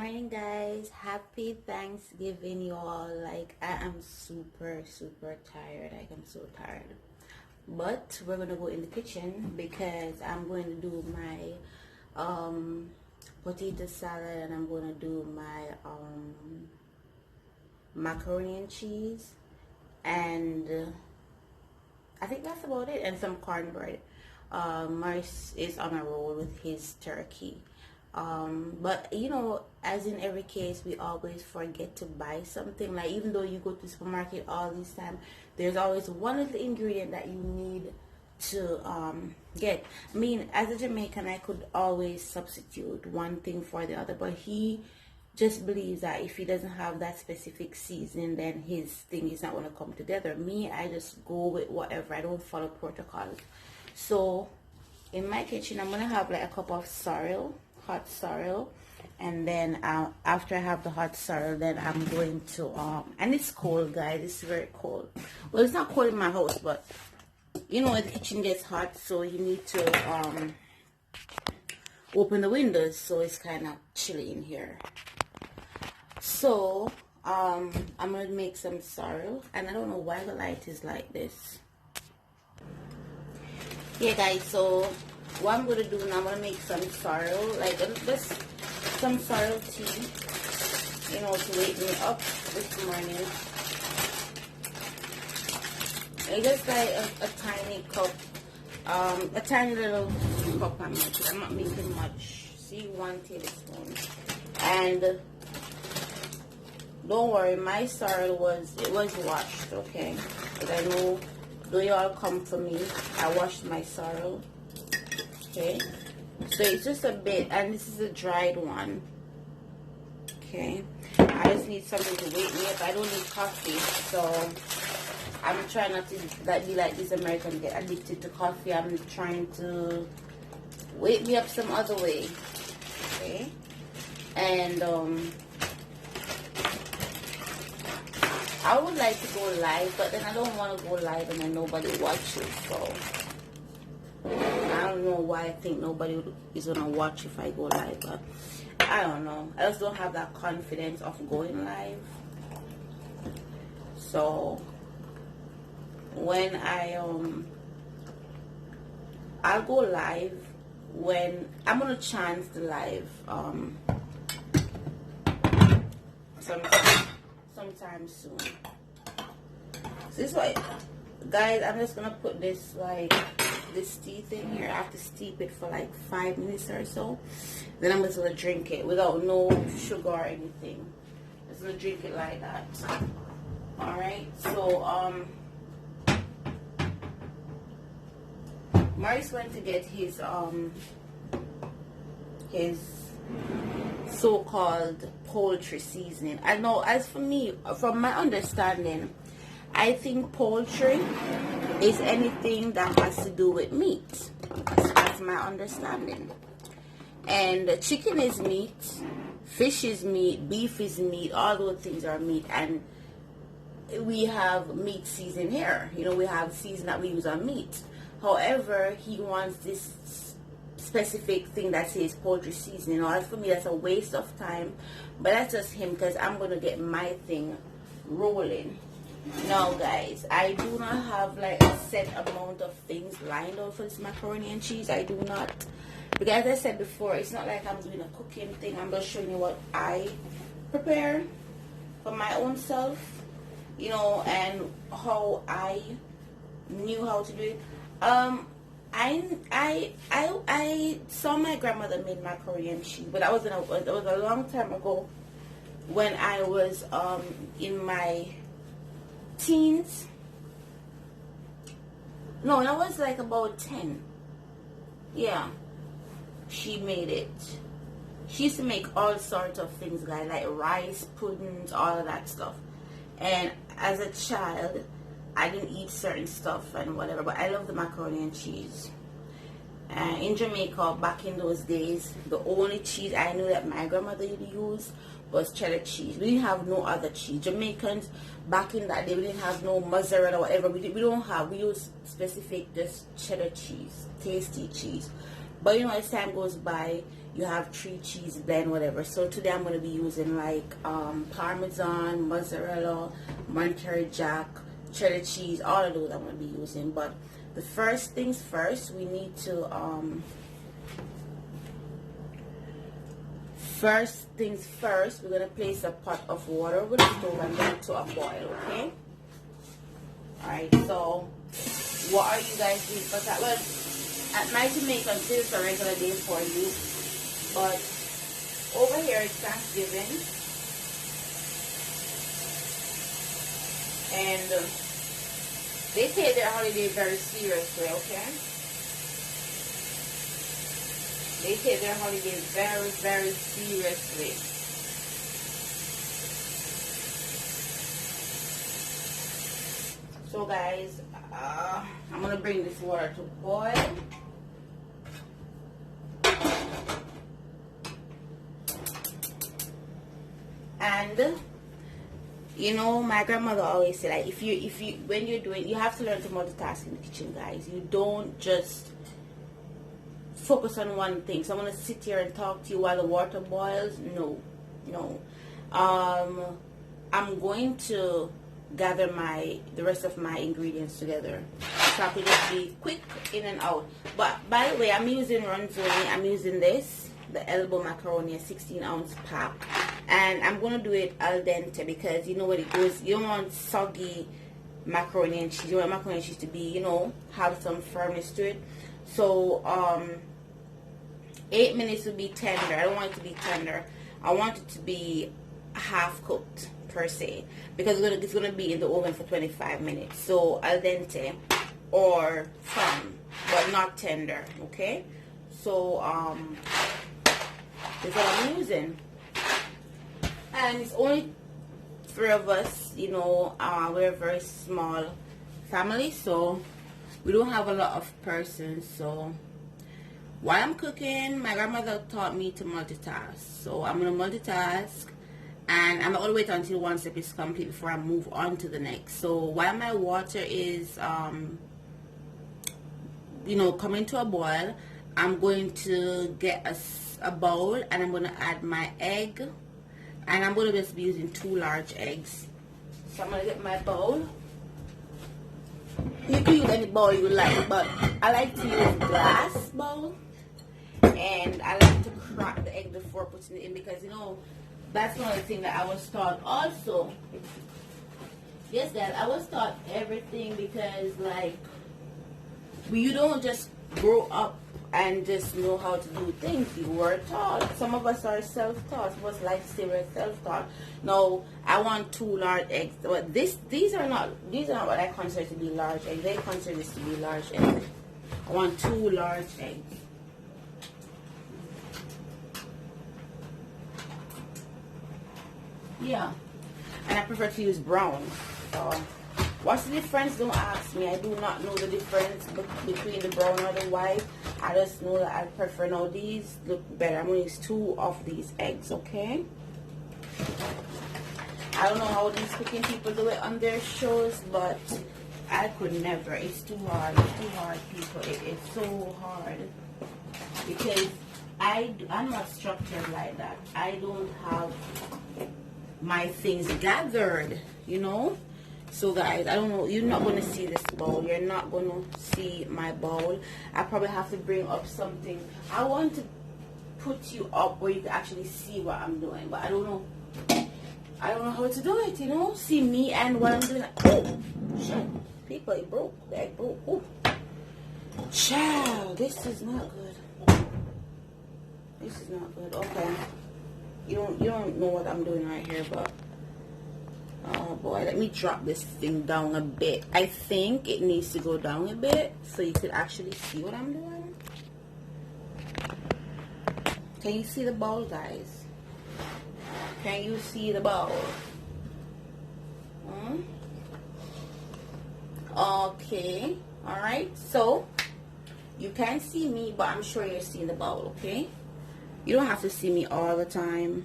morning, guys. Happy Thanksgiving, y'all. Like, I am super tired. Like, I'm so tired. But we're gonna go in the kitchen because I'm going to do my potato salad, and I'm gonna do my macaroni and cheese, and I think that's about it, and some cornbread. Maurice is on a roll with his turkey. But you know, as in every case, we always forget to buy something. Like, even though you go to the supermarket all this time, there's always one little ingredient that you need to get. I mean, as a Jamaican, I could always substitute one thing for the other, but he just believes that if he doesn't have that specific seasoning, then his thing is not going to come together. Me, I just go with whatever. I don't follow protocols. So in my kitchen, I'm going to have like a cup of sorrel, hot sorrel, and then after I have the hot sorrel, then I'm going to and it's cold, guys. It's very cold. Well, it's not cold in my house, but you know, the kitchen gets hot, so you need to open the windows, so it's kind of chilly in here. So I'm gonna make some sorrel, and I don't know why the light is like this. Yeah, guys, so what I'm gonna do now, I'm gonna make some sorrel, like just some sorrel tea, you know, to wake me up this morning. It's just like a tiny cup, a tiny little cup I'm making. I'm not making much. See, 1 tablespoon. And don't worry, my sorrel was washed, okay? But I know, though y'all come for me, I washed my sorrel. Okay, so it's just a bit, and this is a dried one. Okay, I just need something to wake me up. I don't need coffee, so I'm trying not to be like this American, get addicted to coffee. I'm trying to wake me up some other way. Okay, and I would like to go live, but then I don't want to go live and then nobody watches, so I don't know why I think nobody is gonna watch if I go live, but I don't know. I just don't have that confidence of going live. So when I'll go live when I'm gonna chance the live sometime soon. So this way, guys, I'm just gonna put this like this tea thing here. I have to steep it for like 5 minutes or so. Then I'm just gonna drink it without no sugar or anything. Just gonna drink it like that. Alright, so Maurice went to get his so-called poultry seasoning. I know, as for me, from my understanding, I think poultry is anything that has to do with meat. That's my understanding. And chicken is meat, fish is meat, beef is meat, all those things are meat. And we have meat season here. You know, we have season that we use on meat. However, he wants this specific thing that says poultry seasoning. You know, for me, that's a waste of time. But that's just him, because I'm going to get my thing rolling. Now, guys, I do not have like a set amount of things lined up for this macaroni and cheese. I do not. Because as I said before, it's not like I'm doing a cooking thing. I'm just showing you what I prepare for my own self, you know, and how I knew how to do it. I saw my grandmother make macaroni and cheese, but that was a long time ago when I was in my teens. No, I was like about 10. Yeah, she made it. She used to make all sorts of things, like rice, puddings, all of that stuff. And as a child, I didn't eat certain stuff and whatever, but I love the macaroni and cheese. In Jamaica, back in those days, the only cheese I knew that my grandmother would use was cheddar cheese. We didn't have no other cheese. Jamaicans, back in that day, we didn't have no mozzarella or whatever. We use specific just cheddar cheese, tasty cheese. But you know, as time goes by, you have 3 cheese blend, whatever. So today I'm going to be using like Parmesan, mozzarella, Monterey Jack, cheddar cheese, all of those I'm going to be using. But the first things first, we need to first things first, we're going to place a pot of water over the stove and get it to a boil, okay? Alright, so what are you guys doing? But that was at my Jamaican, this is a regular day for you. But over here it's Thanksgiving. And they take their holiday very seriously, okay? They take their holiday very, very seriously. So guys, I'm gonna bring this water to boil. And you know, my grandmother always said, like, when you're doing, you have to learn to multitask in the kitchen, guys. You don't just focus on one thing. So I'm gonna sit here and talk to you while the water boils. No. I'm going to gather the rest of my ingredients together, so I can just be quick in and out. But by the way, I'm using ronzoni. I'm using this, the elbow macaroni, a 16-ounce pack, and I'm gonna do it al dente because you know what it goes. You don't want soggy macaroni and cheese. You want macaroni and cheese to be, you know, have some firmness to it. So 8 minutes would be tender. I don't want it to be tender. I want it to be half cooked per se, because it's gonna be in the oven for 25 minutes. So al dente or firm, but not tender. Okay. So that's what I'm using, and it's only 3 of us. You know, we're a very small family, so we don't have a lot of persons. So while I'm cooking, my grandmother taught me to multitask. So I'm gonna multitask. And I'm not going to wait until one step is complete before I move on to the next. So while my water is, you know, coming to a boil, I'm going to get a bowl and I'm going to add my egg. And I'm going to just be using 2 large eggs. So I'm going to get my bowl. You can use any bowl you like, but I like to use glass bowl. And I like to crack the egg before putting it in because, you know, that's one of the things that I was taught also. Yes, guys, I was taught everything because, like, you don't just grow up and just know how to do things. You were taught. Some of us are self-taught. Some of us like to say we're self-taught. No, I want 2 large eggs. But these are not what I consider to be large eggs. They consider this to be large eggs. I want 2 large eggs. Yeah, and I prefer to use brown. So, what's the difference? Don't ask me. I do not know the difference between the brown or the white. I just know that I prefer. Now these look better. I'm going to use 2 of these eggs, okay? I don't know how these cooking people do it on their shows, but I could never. It's too hard. It's too hard, people. It's so hard because I'm not structured like that. I don't have my things gathered, you know. So guys, I don't know, you're not going to see this bowl. You're not going to see my bowl. I probably have to bring up something. I want to put you up where you can actually see what I'm doing, but I don't know how to do it, you know. See me and what I'm doing. Oh shit, people, it broke. The egg broke. Oh child, this is not good. This is not good. Okay, you don't know what I'm doing right here, but oh boy, let me drop this thing down a bit. I think it needs to go down a bit so you could actually see what I'm doing. Can you see the bowl, guys? Can you see the bowl? Okay, all right. So you can't see me, but I'm sure you're seeing the bowl. Okay, you don't have to see me all the time.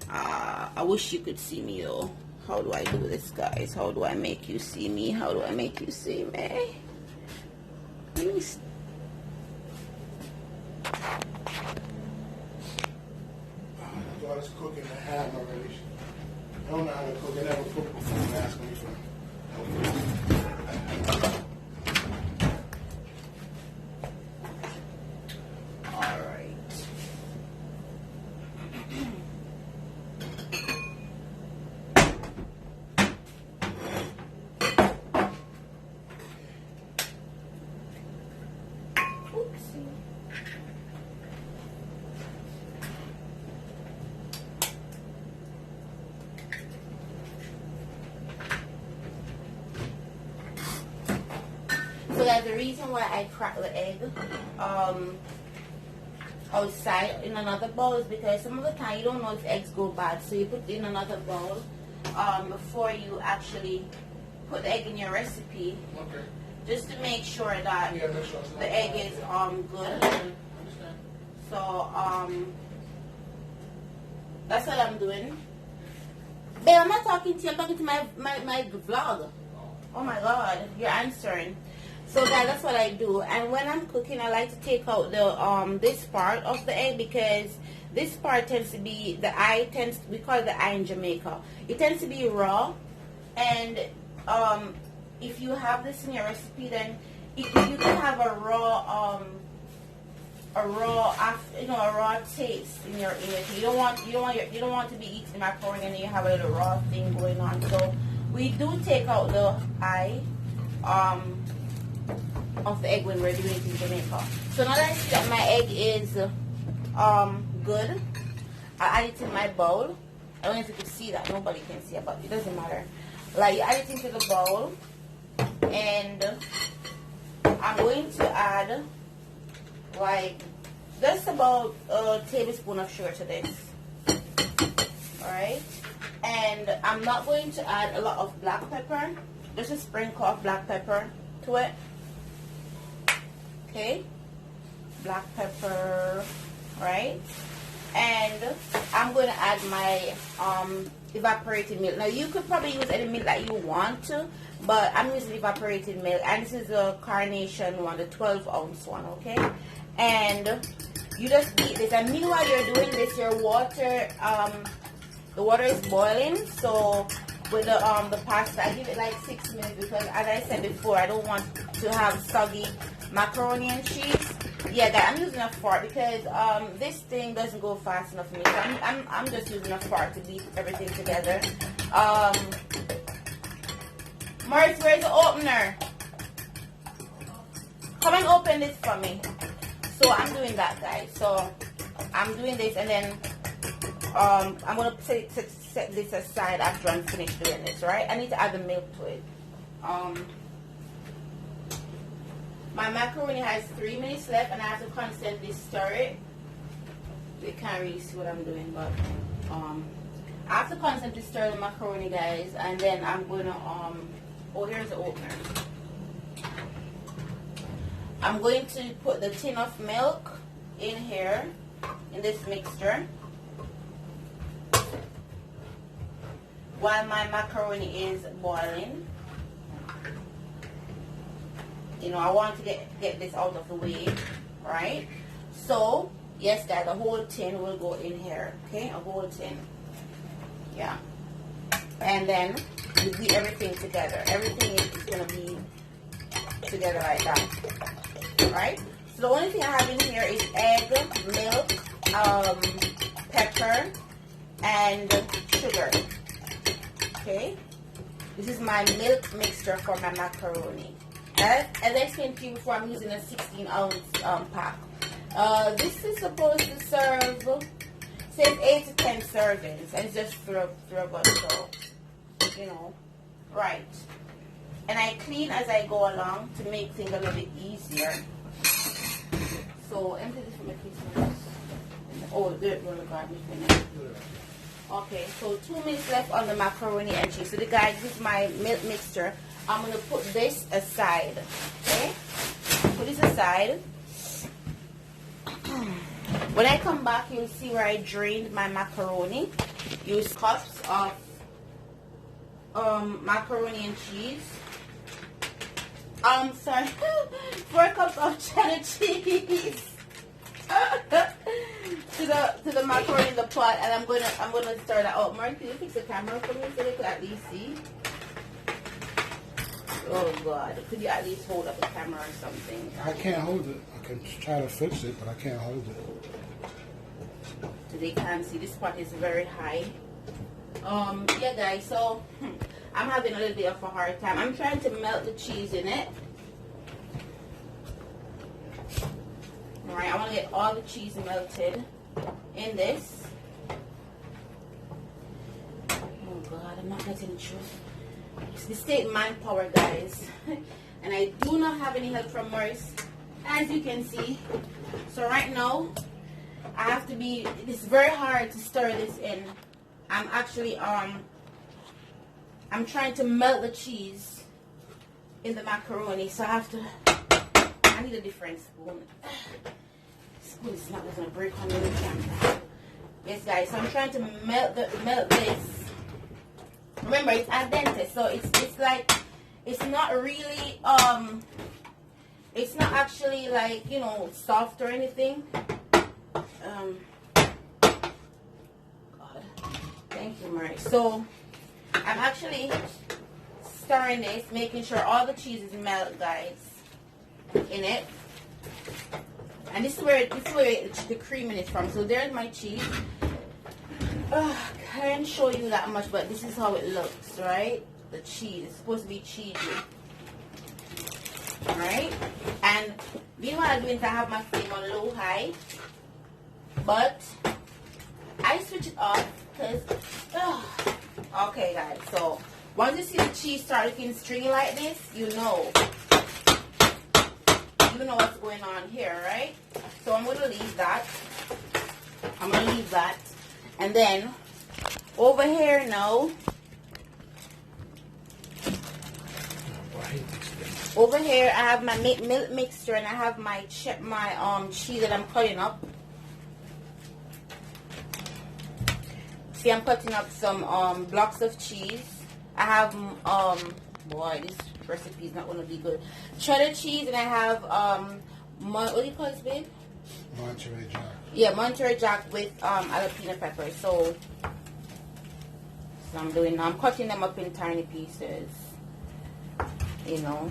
I wish you could see me though. How do I do this, guys? How do I make you see me? How do I make you see me? starts cooking the ham already. I don't know how to cook. I never cooked before. I'm asking me for help. All right. Oopsie. So that's the reason why I crack the egg outside in another bowl is because some of the time you don't know if eggs go bad, so you put it in another bowl before you actually put the egg in your recipe. Okay. Just to make sure that Yeah, make sure it's not the egg bad. is good. Understand. So that's what I'm doing. Babe, I'm not talking to you. I'm talking to my vlog. Oh my God, you're answering. So guys, that's what I do. And when I'm cooking, I like to take out the this part of the egg because this part tends to be we call it the eye in Jamaica. It tends to be raw, and if you have this in your recipe, then you can have a raw taste in your you don't want to be eating macaroni and you have a little raw thing going on. So we do take out the eye of the egg when we're doing it in Jamaica. So now that I see that my egg is good, I add it in my bowl. I don't know if you can see that. Nobody can see it, but it doesn't matter. Like, you add it into the bowl, and I'm going to add like just about a tablespoon of sugar to this. Alright? And I'm not going to add a lot of black pepper. Just a sprinkle of black pepper to it. Okay? Black pepper, right? And I'm going to add my evaporated milk. Now, you could probably use any milk that you want to, but I'm using evaporated milk. And this is a Carnation one, the 12-ounce one, okay? And you just beat this. And meanwhile you're doing this, your water, the water is boiling. So with the pasta, I give it like 6 minutes because, as I said before, I don't want to have soggy macaroni and cheese. Yeah, guys, I'm using a fork because this thing doesn't go fast enough for me. So I'm just using a fork to beat everything together. Maurice, where's the opener? Come and open this for me. So I'm doing that, guys. So I'm doing this, and then I'm gonna set this aside after I'm finished doing this. Right? I need to add the milk to it. My macaroni has 3 minutes left, and I have to constantly stir it. You can't really see what I'm doing, but I have to constantly stir the macaroni, guys, and then I'm gonna oh, here's the opener. I'm going to put the tin of milk in here in this mixture while my macaroni is boiling. You know, I want to get this out of the way, right? So yes, guys, a whole tin will go in here. Okay, a whole tin. Yeah. And then you beat everything together. Everything is gonna be together like that. Right? So the only thing I have in here is egg, milk, pepper, and sugar. Okay? This is my milk mixture for my macaroni. As I explained to you before, I'm using a 16-ounce pack. This is supposed to serve, says 8 to 10 servings, and it's just three of us, so, you know, right. And I clean as I go along to make things a little bit easier. So empty this from my kitchen. Oh, the garbage bin. Okay, so 2 minutes left on the macaroni and cheese. So the guys, this is my milk mixture. I'm gonna put this aside. Okay? Put this aside. When I come back, you'll see where I drained my macaroni. Use cups of macaroni and cheese. Sorry, 4 cups of cheddar cheese to the macaroni in the pot, and I'm gonna stir that out. Mark, can you fix the camera for me so they could at least see? Oh God, could you at least hold up the camera or something? I can't hold it. I can try to fix it, but I can't hold it. So they can't see. This pot is very high. Yeah, guys. So I'm having a little bit of a hard time. I'm trying to melt the cheese in it. All right, I want to get all the cheese melted in this. Oh God, I'm not getting through. This takes manpower, guys, and I do not have any help from Maurice, as you can see. So right now, I have to be. It's very hard to stir this in. I'm actually I'm trying to melt the cheese in the macaroni, so I have to. I need a different spoon. Spoon is not going to break on the camera. Yes, guys. So I'm trying to melt this. Remember, it's al dente, so it's like it's not really it's not actually like, you know, soft or anything. God, thank you, Mary. So I'm actually stirring this, making sure all the cheese is melted, guys, in it. And this is where the creaming is from. So there's my cheese. I can't show you that much, but this is how it looks, right? The cheese. It's supposed to be cheesy. Alright? And meanwhile, I'm going to have my flame on low high. But I switch it off because okay, guys. So once you see the cheese start looking stringy like this, you know what's going on here, right? So I'm going to leave that. And then over here now, over here I have my milk mixture, and I have my cheese that I'm cutting up. See, I'm cutting up some blocks of cheese. I have boy, this recipe is not going to be good. Cheddar cheese, and I have what do you call this, babe? Monterey Jack. Yeah, Monterey Jack with jalapeno pepper. So I'm doing now. I'm cutting them up in tiny pieces, you know.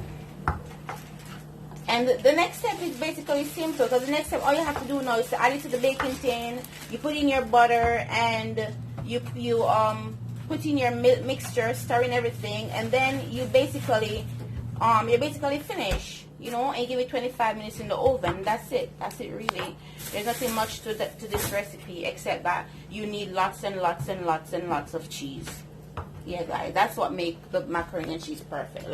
And the next step is basically simple, because the next step, all you have to do now is to add it to the baking tin. You put in your butter, and you put in your milk mixture, stir in everything, and then you're basically finished, you know, and give it 25 minutes in the oven. That's it really. There's nothing much to this recipe, except that you need lots and lots and lots and lots of cheese. Yeah, guys, that's what makes the macaroni and cheese perfect.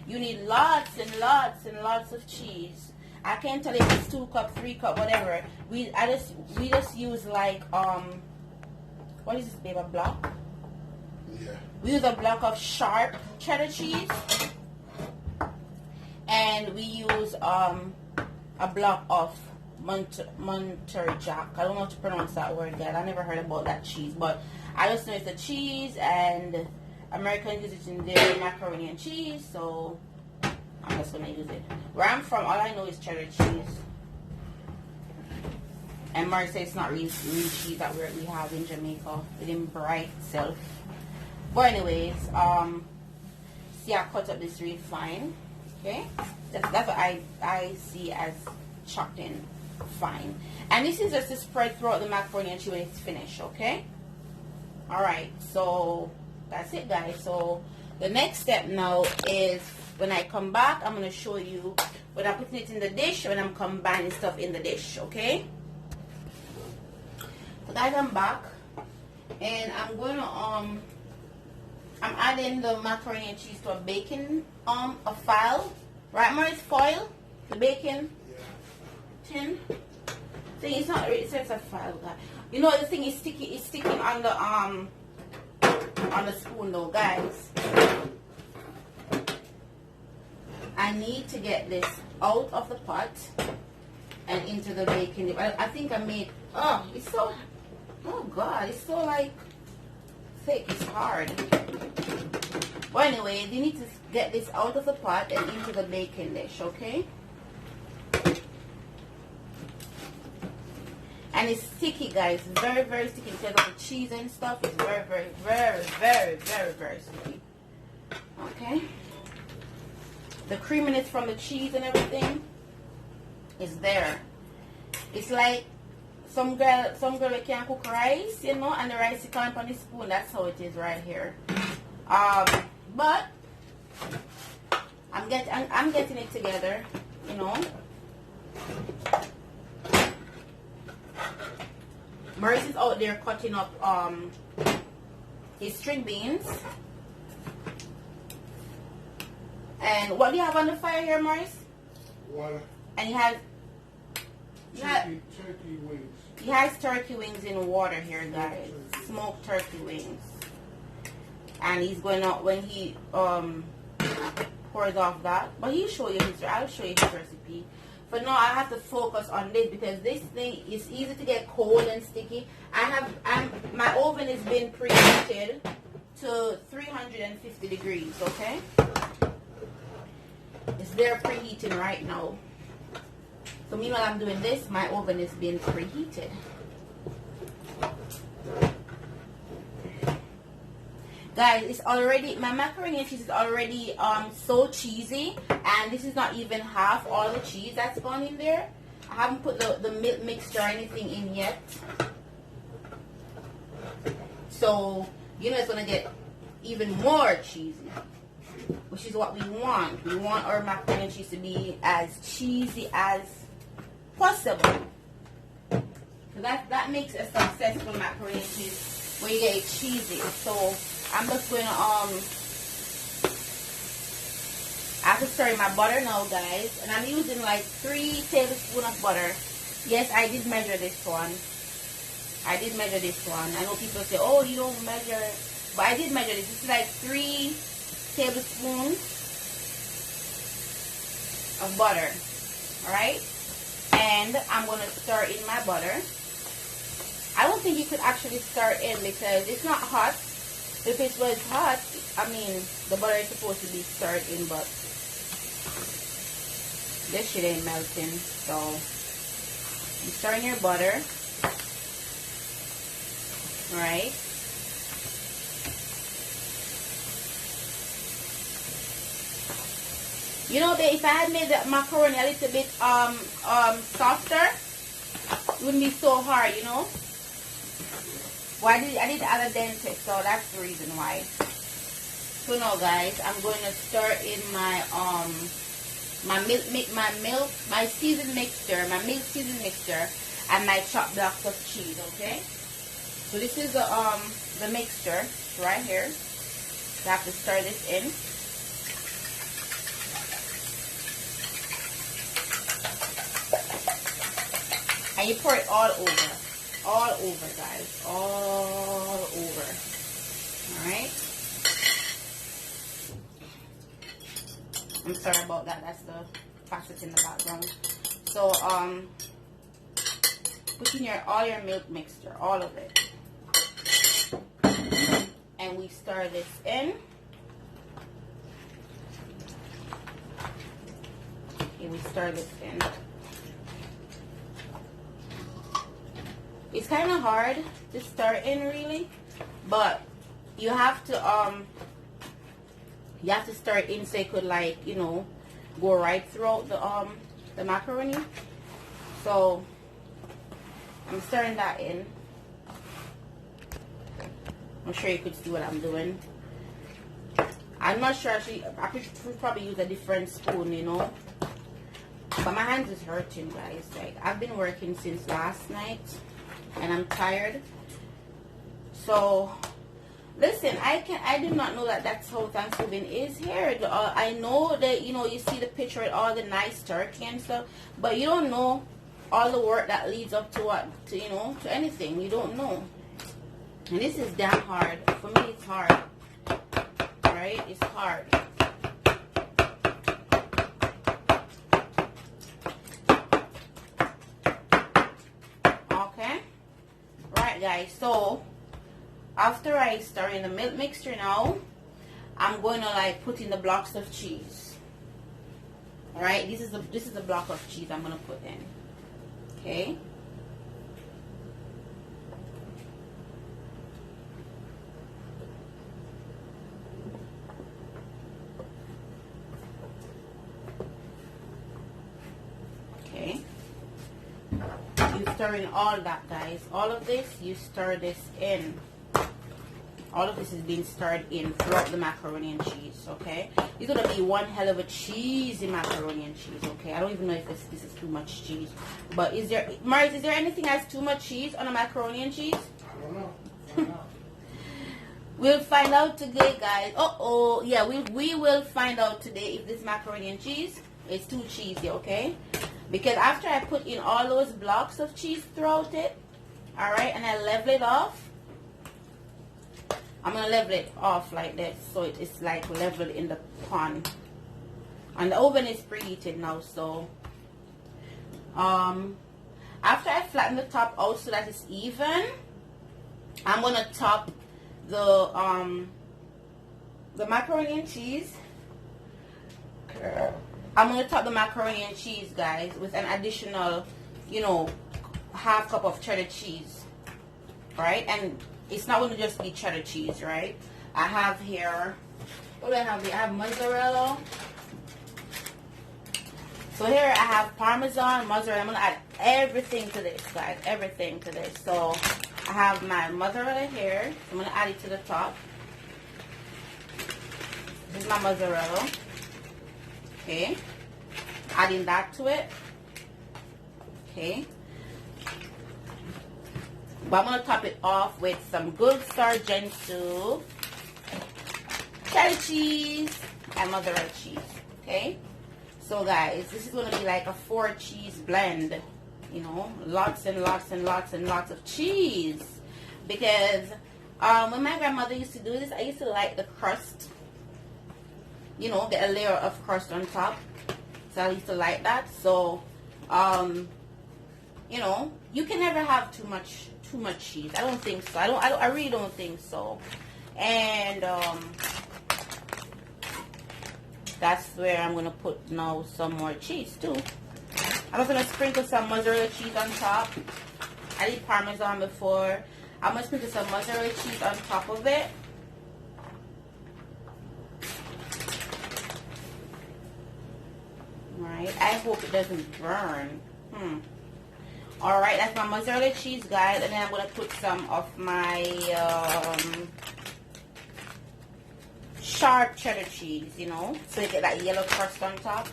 You need lots and lots and lots of cheese. I can't tell if it's 2 cups, 3 cups, whatever. We just use like what is this, babe? A block? Yeah. We use a block of sharp cheddar cheese, and we use a block of Monterey Jack. I don't know how to pronounce that word, guys. I never heard about that cheese, but I just know it's a cheese, and Americans use it in their macaroni and cheese, so I'm just gonna use it. Where I'm from, all I know is cheddar cheese. And Mark says it's not real cheese that we have in Jamaica. It didn't bright self. But anyways, see, I cut up this real fine. Okay, that's what I see as chopped in fine. And this is just to spread throughout the macaroni and cheese when it's finished. Okay. All right. So that's it, guys. So the next step now is when I come back, I'm gonna show you when I'm putting it in the dish, when I'm combining stuff in the dish. Okay. So guys, I'm back, and I'm gonna I'm adding the macaroni and cheese to a baking a file, right, Maurice? Foil, the baking tin thing. It's not. It says a file, guys. You know the thing is sticky. It's sticking on the spoon, though, guys. I need to get this out of the pot and into the baking. I think I made. Oh, it's so. Oh God, it's so like thick. It's hard. Well, anyway, you need to get this out of the pot and into the baking dish, okay? And it's sticky, guys. It's very, very sticky because of the cheese and stuff. It's very, very, very, very, very, very sticky. Okay. The creaminess from the cheese and everything is there. It's like some girl can cook rice, you know, and the rice is coming on the spoon. That's how it is right here. But I'm getting it together, you know. Maurice is out there cutting up his string beans. And what do you have on the fire here, Maurice? Water. And he has turkey wings. He has turkey wings in water here, guys. Smoked turkey wings. And he's going out when he pours off that. But I'll show you his recipe. But now I have to focus on this because this thing is easy to get cold and sticky. My oven is being preheated to 350 degrees, okay? It's there preheating right now. So meanwhile I'm doing this, my oven is being preheated. Guys, it's already, my macaroni and cheese is already so cheesy, and this is not even half all the cheese that's gone in there. I haven't put the milk mixture or anything in yet. So, you know, it's gonna get even more cheesy, which is what we want. We want our macaroni and cheese to be as cheesy as possible. So that makes a successful macaroni and cheese when you get it cheesy. So I'm just going to I have to stir in my butter now, guys, and I'm using like 3 tablespoons of butter. Yes, I did measure this one. I know people say, oh, you don't measure, but I did measure this. This is like 3 tablespoons of butter. Alright? And I'm going to stir in my butter. I don't think you could actually stir in because it's not hot. If it was hot, I mean, the butter is supposed to be stirred in, but this shit ain't melting. So, you stir in your butter. Right? You know, if I had made the macaroni a little bit softer, it wouldn't be so hard, you know. Well, I did al dente, so that's the reason why. So now, guys, I'm going to stir in my my seasoned mixture, my milk seasoned mixture, and my chopped blocks of cheese. Okay. So this is the mixture right here. You have to stir this in. And you pour it all over. All over, guys. All over. Alright? I'm sorry about that. That's the faucet in the background. So, put in all your milk mixture. All of it. And we stir this in. Okay, we stir this in. It's kind of hard to stir in, really, but you have to stir it in so it could, like, you know, go right throughout the macaroni. So I'm stirring that in. I'm sure you could see what I'm doing. I'm not sure. I could probably use a different spoon, you know. But my hands is hurting, guys. Like, I've been working since last night. And I'm tired. So, listen, I did not know that that's how Thanksgiving is here. I know that, you know, you see the picture with all the nice turkey and stuff, but you don't know all the work that leads up to you know, to anything. You don't know. And this is damn hard. For me, it's hard. Right? It's hard. Guys, so after I stir in the milk mixture now, I'm going to like put in the blocks of cheese. All right, this is the block of cheese I'm going to put in. Okay, You stir in all that, guys. All of this, you stir this in. All of this is being stirred in throughout the macaroni and cheese, okay? It's gonna be one hell of a cheesy macaroni and cheese, okay? I don't even know if this is too much cheese. But is there, Maurice, is there anything that's too much cheese on a macaroni and cheese? I don't know. Find out. We'll find out today, guys. Uh-oh. Yeah, we will find out today if this macaroni and cheese is too cheesy, okay? Because after I put in all those blocks of cheese throughout it, alright, and I level it off, I'm going to level it off like this so it is like leveled in the pan. And the oven is preheated now, so after I flatten the top out so that it's even, I'm going to top the macaroni and cheese. I'm going to top the macaroni and cheese, guys, with an additional, you know, half cup of cheddar cheese, right? And it's not going to just be cheddar cheese, right? I have here, what do I have here? I have mozzarella. So here I have Parmesan, mozzarella. I'm going to add everything to this, guys, everything to this. So I have my mozzarella here. I'm going to add it to the top. This is my mozzarella. Okay. Adding that to it. Okay. But I'm going to top it off with some good Sargento, cheddar cheese, and mozzarella cheese. Okay. So guys, this is going to be like a 4 cheese blend. You know, lots and lots and lots and lots of cheese. Because when my grandmother used to do this, I used to like the crust. You know, get a layer of crust on top. So I used to like that. So, you know, you can never have too much cheese. I don't think so. I really don't think so. And that's where I'm gonna put now some more cheese too. I'm just gonna sprinkle some mozzarella cheese on top. I did Parmesan before. I'm gonna sprinkle some mozzarella cheese on top of it. Alright, I hope it doesn't burn. Alright, that's my mozzarella cheese, guys. And then I'm going to put some of my sharp cheddar cheese, you know, so you get that yellow crust on top.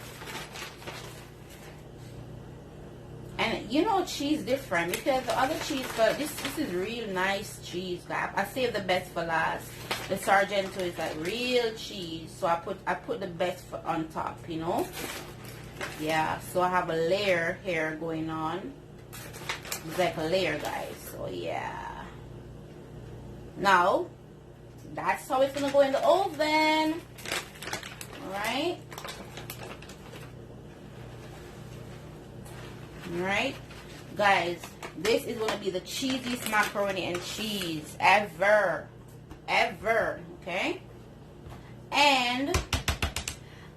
And you know, cheese different because the other cheese, but this is real nice cheese, guys. I saved the best for last. The Sargento is like real cheese, so I put the best on top, you know. Yeah, so I have a layer here going on. It's like a layer, guys. So yeah. Now, that's how it's gonna go in the oven. Alright. Alright. Guys, this is gonna be the cheesiest macaroni and cheese ever. Ever. Okay? And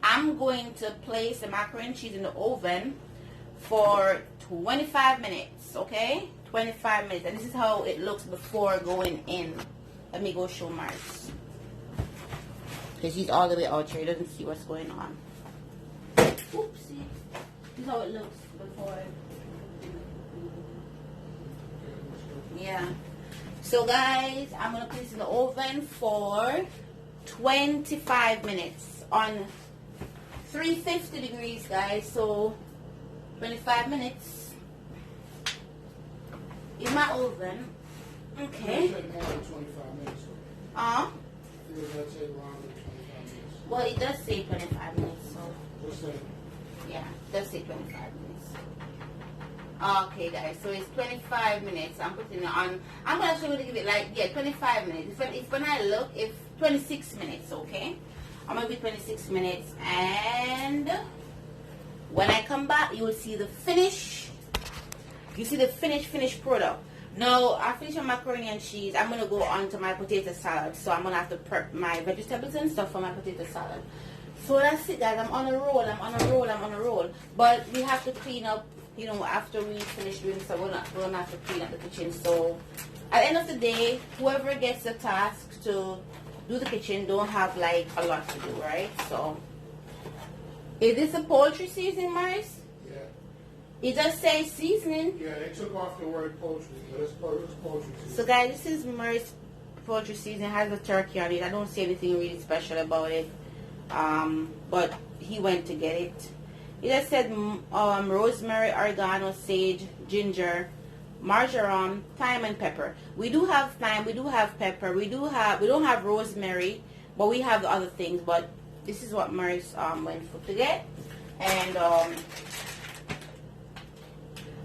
I'm going to place the macaroni and cheese in the oven for 25 minutes, okay? 25 minutes. And this is how it looks before going in. Let me go show Mars. Because he's all the way out here. He doesn't see what's going on. Oopsie. This is how it looks before. Yeah. So guys, I'm going to place it in the oven for 25 minutes on 350 degrees, guys. So 25 minutes in my oven. Okay. It'll take more than 25 minutes. It'll take longer than 25 minutes. Well, it does say 25 minutes, so What's that? yeah, it does say 25 minutes. Okay, guys, so it's 25 minutes. I'm putting it on. I'm actually going to give it like 25 minutes. If when I look, if 26 minutes, okay. I'm going to be 26 minutes, and when I come back, you will see the finish. You see the finished product. Now, I finished my macaroni and cheese. I'm going to go on to my potato salad. So I'm going to have to prep my vegetables and stuff for my potato salad. So that's it, guys. I'm on a roll. But we have to clean up, you know, after we finish doing stuff. We're going to have to clean up the kitchen. So at the end of the day, whoever gets the task to do the kitchen don't have like a lot to do, right? So is this a poultry seasoning, Maris? Yeah. It just says seasoning. Yeah, they took off the word poultry, but it's poultry seasoning. So guys, this is Murray's poultry seasoning. It has a turkey on it. I don't see anything really special about it. But he went to get it. It just said rosemary, oregano, sage, ginger, marjoram, thyme, and pepper. We do have thyme, we do have pepper, we don't have rosemary, but we have the other things. But this is what Murray's went for to get. And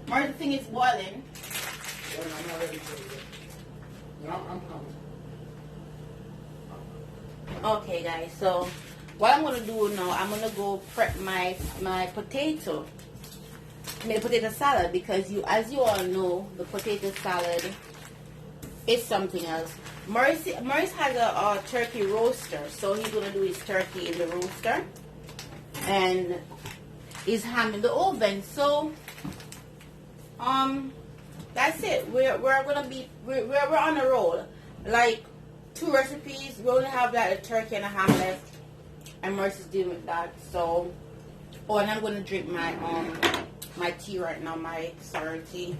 Murray's thing is boiling. Yeah, I'm not ready for it. No, I'm coming. Okay guys, so what I'm gonna do now, I'm gonna go prep my potato. I mean potato salad, because as you all know, the potato salad is something else. Maurice has a turkey roaster, so he's gonna do his turkey in the roaster and his ham in the oven. So that's it. We're on a roll. Like 2 recipes, we only have like a turkey and a ham left, and Maurice is dealing with that. So, oh, and I'm gonna drink my my tea right now, my sorry tea.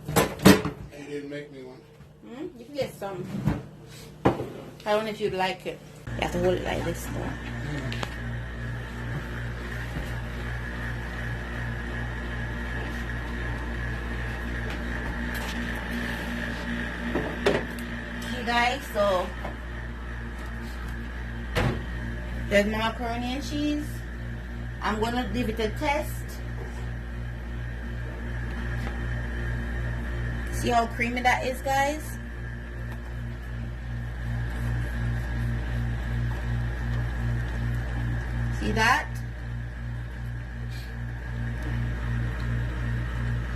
You didn't make me one. You can get some. I don't know if you'd like it. You have to hold it like this though. Guys, so there's my macaroni and cheese. I'm gonna give it a test. See how creamy that is, guys? See that?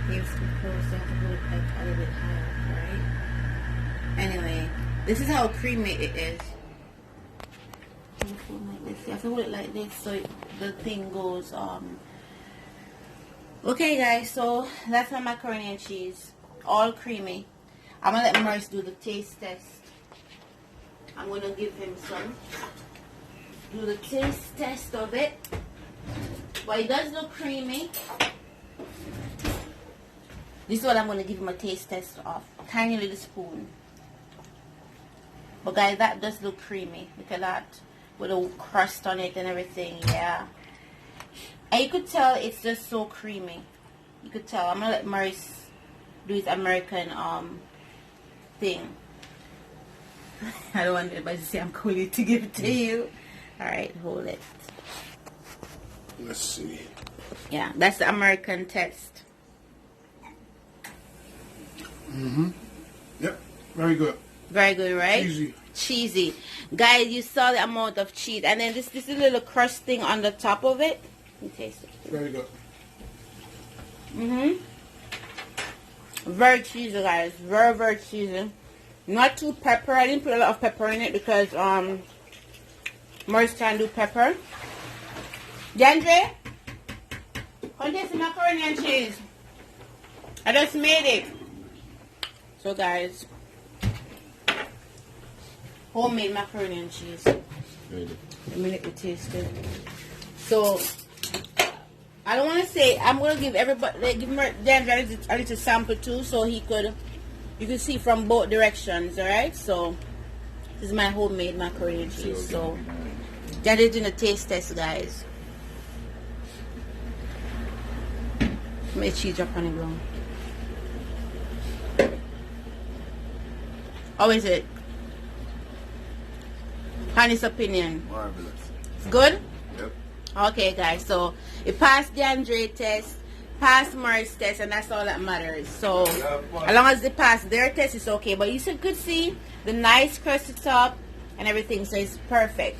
Here's the close, I have to put it like a little bit higher, right? Anyway, this is how creamy it is. Like this. You have to hold it like this so the thing goes. Okay, guys, so that's my macaroni and cheese, all creamy. I'm gonna let Maurice do the taste test. I'm gonna give him some. Do the taste test of it. But it does look creamy. This is what I'm gonna give him a taste test of. Tiny little spoon. But guys, that does look creamy. Look at that. With a crust on it and everything. Yeah. And you could tell it's just so creamy. You could tell. I'm going to let Maurice do his American thing. I don't want anybody to say I'm calling to give it to you. Alright, hold it. Let's see. Yeah, that's the American test. Yep, very good. Very good, right? Cheesy. Cheesy. Guys, you saw the amount of cheese. And then this is a little crust thing on the top of it. Let me taste it. Very good. Very cheesy, guys. Very, very cheesy. Not too pepper. I didn't put a lot of pepper in it because Maurice can't do pepper. DeAndre, come taste the macaroni and cheese. I just made it. So guys, homemade macaroni and cheese. Let me let you taste it. So I don't want to say, I'm going to give everybody, give DeAndre a little sample too, so you could see from both directions. All right, so this is my homemade macaroni and cheese. So DeAndre's doing a taste test, guys. Make cheese drop on the ground. How is it? Honey's opinion. Marvelous. It's good? Yep. Okay, guys. So it passed DeAndre test, passed Maurice test, and that's all that matters. So as long as they pass their test, it's okay. But you could see the nice crusty top and everything, so it's perfect.